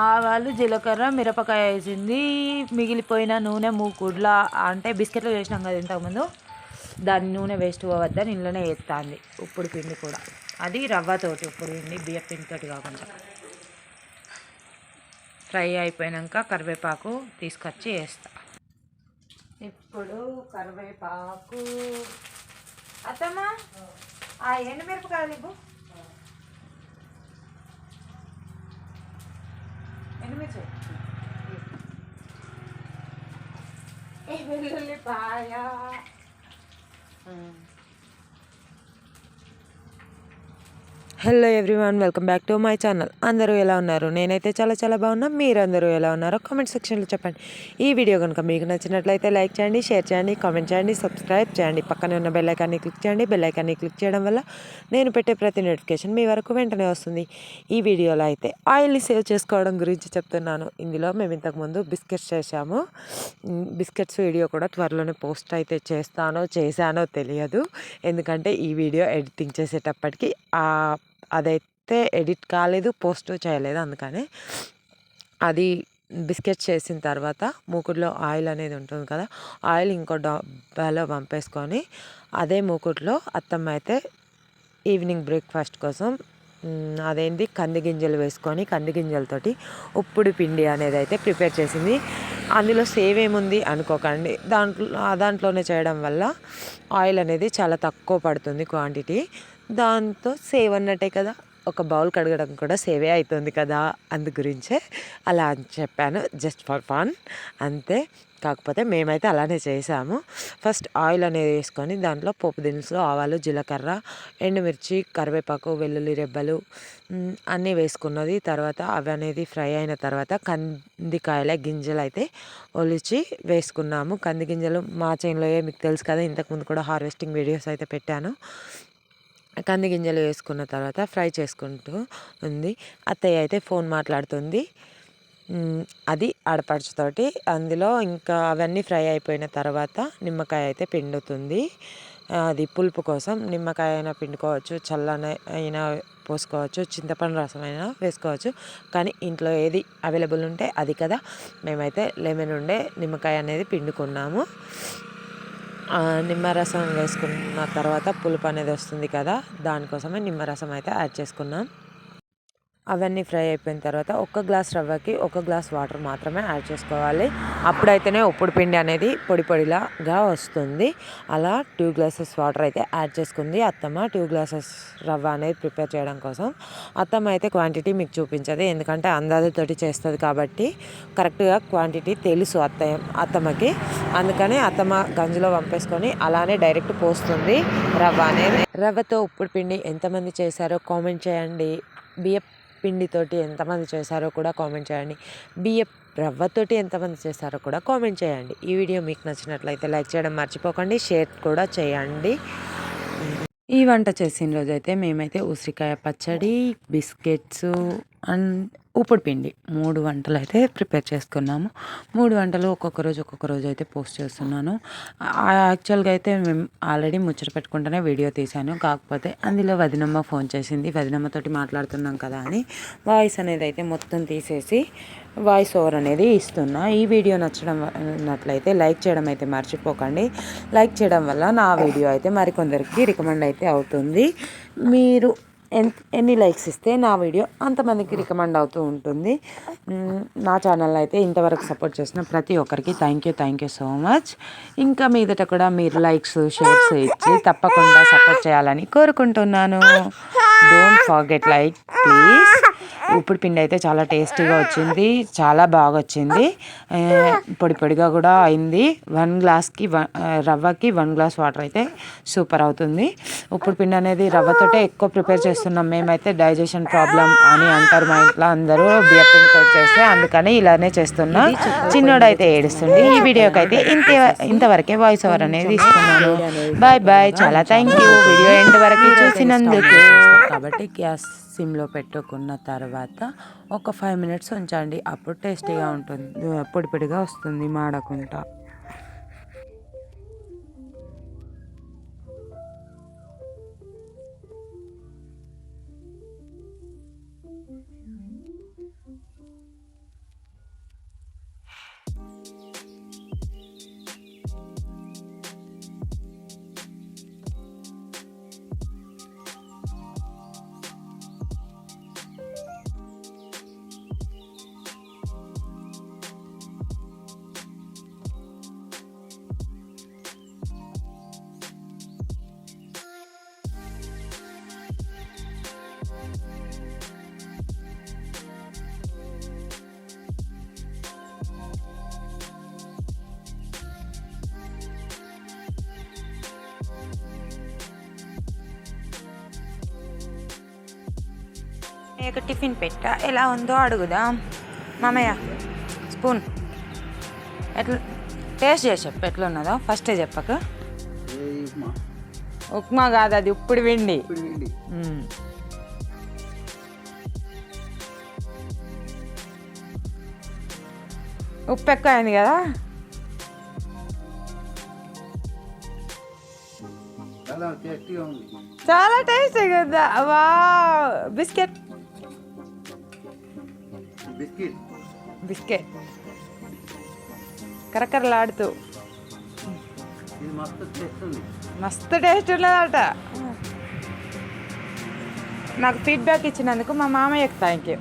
ఆవాలు జీలకర్ర మిరపకాయ వేసింది. మిగిలిపోయిన నూనె మూకుడ్ల అంటే బిస్కెట్లు చేసినాం కదా ఇంతకుముందు, దాని నూనె వేస్ట్ పోవద్దని ఇంట్లోనే వేస్తుంది. ఉప్పుడు పిండి కూడా అది రవ్వతోటి, ఉప్పుడు పిండి బియ్య పిండితోటి కాకుండా. ఫ్రై అయిపోయాక కరివేపాకు తీసుకొచ్చి వేస్తా. ఇప్పుడు కరివేపాకు అత్తమ్మా ఎండుమిరపకాయలు ఇవ్వు. ఎండుమిర్చి వెల్లుల్లిపాయ. Hello everyone, welcome back to my channel. అందరూ ఎలా ఉన్నారు? నేనైతే చాలా బాగున్నా. మీరందరూ ఎలా ఉన్నారో కామెంట్ సెక్షన్లో చెప్పండి. ఈ వీడియో కనుక మీకు నచ్చినట్లయితే లైక్ చేయండి, షేర్ చేయండి, కామెంట్ చేయండి, సబ్స్క్రైబ్ చేయండి. పక్కనే ఉన్న బెల్ ఐకాన్ని క్లిక్ చేయండి. బెల్ ఐకాన్ని క్లిక్ చేయడం వల్ల నేను పెట్టే ప్రతి నోటిఫికేషన్ మీ వరకు వెంటనే వస్తుంది. ఈ వీడియోలో అయితే ఆయిల్ని సేవ్ చేసుకోవడం గురించి చెప్తున్నాను. ఇందులో మేము ఇంతకుముందు బిస్కెట్స్ చేసాము. బిస్కెట్స్ వీడియో కూడా త్వరలోనే పోస్ట్ అయితే చేశానో తెలియదు. ఎందుకంటే ఈ వీడియో ఎడిటింగ్ చేసేటప్పటికి అదైతే ఎడిట్ కాలేదు, పోస్ట్ చేయలేదు. అందుకని అది బిస్కెట్స్ చేసిన తర్వాత మూకుడులో ఆయిల్ అనేది ఉంటుంది కదా, ఆయిల్ ఇంకో డబ్బాలో పంపేసుకొని అదే మూకుడులో అత్తమ్మ అయితే ఈవినింగ్ బ్రేక్ఫాస్ట్ కోసం కంది గింజలు వేసుకొని కంది గింజలతోటి ఉప్పుడు పిండి అనేది అయితే ప్రిపేర్ చేసింది. అందులో సేవ్ ఏముంది అనుకోకండి, దాంట్లోనే చేయడం వల్ల ఆయిల్ అనేది చాలా తక్కువ పడుతుంది క్వాంటిటీ. దాంతో సేవ్ అన్నట్టే కదా, ఒక బౌల్ కడగడం కూడా సేవే అవుతుంది కదా, అందు గురించే అలా అని చెప్పాను. జస్ట్ ఫర్ ఫన్ అంతే. కాకపోతే మేమైతే అలానే చేసాము. ఫస్ట్ ఆయిల్ అనేది వేసుకొని దాంట్లో పోపు దినుసులు, ఆవాలు, జీలకర్ర, ఎండుమిర్చి, కరివేపాకు, వెల్లుల్లి రెబ్బలు అన్నీ వేసుకున్నది. తర్వాత అవి అనేది ఫ్రై అయిన తర్వాత కందికాయల గింజలు అయితే ఒలిచి వేసుకున్నాము. కంది గింజలు మా చేనులో మీకు తెలుసు కదా, ఇంతకుముందు కూడా హార్వెస్టింగ్ వీడియోస్ అయితే పెట్టాను. కంది గింజలు వేసుకున్న తర్వాత ఫ్రై చేసుకుంటూ ఉంది. అత్తయ్య అయితే ఫోన్ మాట్లాడుతుంది, అది ఆడపడుచుతోటి. అందులో ఇంకా అవన్నీ ఫ్రై అయిపోయిన తర్వాత నిమ్మకాయ అయితే పిండుతుంది. అది పులుపు కోసం నిమ్మకాయ అయినా పిండుకోవచ్చు, చల్లన అయినా పోసుకోవచ్చు, చింతపండు రసం అయినా వేసుకోవచ్చు. కానీ ఇంట్లో ఏది అవైలబుల్ ఉంటే అది కదా, మేమైతే లెమన్ ఉండే నిమ్మకాయ అనేది పిండుకున్నాము. నిమ్మరసం వేసుకున్న తర్వాత పులుపు అనేది వస్తుంది కదా, దానికోసమే నిమ్మరసం అయితే యాడ్ చేసుకున్నాం. అవన్నీ ఫ్రై అయిపోయిన తర్వాత 1 గ్లాస్ రవ్వకి 1 గ్లాస్ వాటర్ మాత్రమే యాడ్ చేసుకోవాలి. అప్పుడైతేనే ఉప్పుడు పిండి అనేది పొడిలాగా వస్తుంది. అలా 2 గ్లాసెస్ వాటర్ అయితే యాడ్ చేసుకుంది అత్తమ్మ, 2 గ్లాసెస్ రవ్వ అనేది ప్రిపేర్ చేయడం కోసం. అత్తమ్మ అయితే క్వాంటిటీ మీకు చూపించదు, ఎందుకంటే అందాజతోటి చేస్తుంది కాబట్టి కరెక్ట్గా క్వాంటిటీ తెలుసు అత్తమ్మకి. అందుకని అత్తమ్మ గంజిలో పంపేసుకొని అలానే డైరెక్ట్ పోస్తుంది రవ్వ అనేది. రవ్వతో ఉప్పుడు పిండి ఎంతమంది చేశారో కామెంట్ చేయండి. బియ్య పిండితోటి ఎంతమంది చేశారో కూడా కామెంట్ చేయండి. రవ్వతోటి ఎంతమంది చేశారో కూడా కామెంట్ చేయండి. ఈ వీడియో మీకు నచ్చినట్లయితే లైక్ చేయడం మర్చిపోకండి, షేర్ కూడా చేయండి. ఈ వంట చేసిన రోజైతే మేమైతే ఉసిరికాయ పచ్చడి, బిస్కెట్స్ అండ్ ఉప్పుడు పిండి 3 వంటలు అయితే ప్రిపేర్ చేసుకున్నాము. 3 వంటలు ఒక్కొక్క రోజు అయితే పోస్ట్ చేస్తున్నాను. యాక్చువల్గా అయితే మేము ఆల్రెడీ ముచ్చట పెట్టుకుంటూనే వీడియో తీశాను. కాకపోతే అందులో వదినమ్మ ఫోన్ చేసింది, వదినమ్మతోటి మాట్లాడుతున్నాం కదా అని వాయిస్ అనేది అయితే మొత్తం తీసేసి వాయిస్ ఓవర్ అనేది ఇస్తున్నా. ఈ వీడియో నచ్చినట్లయితే లైక్ చేయడం అయితే మర్చిపోకండి. లైక్ చేయడం వల్ల నా వీడియో అయితే మరికొందరికి రికమెండ్ అయితే అవుతుంది. మీరు ఎన్ని లైక్స్ ఇస్తే నా వీడియో అంతమందికి రికమెండ్ అవుతూ ఉంటుంది. నా ఛానల్ అయితే ఇంతవరకు సపోర్ట్ చేసిన ప్రతి ఒక్కరికి థ్యాంక్ యూ సో మచ్. ఇంకా మీదట కూడా మీరు లైక్స్, షేర్స్ ఇచ్చి తప్పకుండా సపోర్ట్ చేయాలని కోరుకుంటున్నాను. Don't forget like please. ఉప్పుడు పిండి అయితే చాలా టేస్టీగా వచ్చింది, చాలా బాగా వచ్చింది, పొడిగా కూడా అయింది. 1 గ్లాస్కి రవ్వకి 1 గ్లాస్ వాటర్ అయితే సూపర్ అవుతుంది. ఉప్పుడు పిండి అనేది రవ్వతోటే ఎక్కువ ప్రిపేర్ చేస్తున్నాం మేమైతే. డైజెషన్ ప్రాబ్లం అని అంటారు మా ఇంట్లో అందరూ, బియ్య పిండితో చేస్తే, అందుకని ఇలానే చేస్తున్నా. చిన్నోడు అయితే ఏడుస్తుంది. ఈ వీడియోకి అయితే ఇంతవరకే వాయిస్ ఓవర్ అనేది ఇస్తున్నాను. బాయ్. చాలా థ్యాంక్ యూ వీడియో ఎండ్ వరకు చూసినందుకు. కాబట్టి గ్యాస్ సిమ్లో పెట్టుకున్న తర్వాత ఒక 5 మినిట్స్ ఉంచండి, అప్పుడు టేస్టీగా ఉంటుంది, పొడిగా వస్తుంది మాడకుండా. మామయ్యకు టిఫిన్ పెట్టా, ఎలా ఉందో అడుగుదాం. మామయ్య స్పూన్ ఎట్లా టేస్ట్ చేసి చెప్పు ఎట్లున్నదో. ఫస్టే చెప్పక. ఉప్మా కాదు అది, ఇప్పుడు విండి. ఉప్పు ఎక్కువ అయింది కదా. చాలా టేస్టీ కదా. వా బిస్కెట్ బిస్కెట్ కరకరలాడుతూ మస్తు టేస్ట్ ఉన్నదట. నాకు ఫీడ్బ్యాక్ ఇచ్చినందుకు మా మామయ్యకు థ్యాంక్ యూ.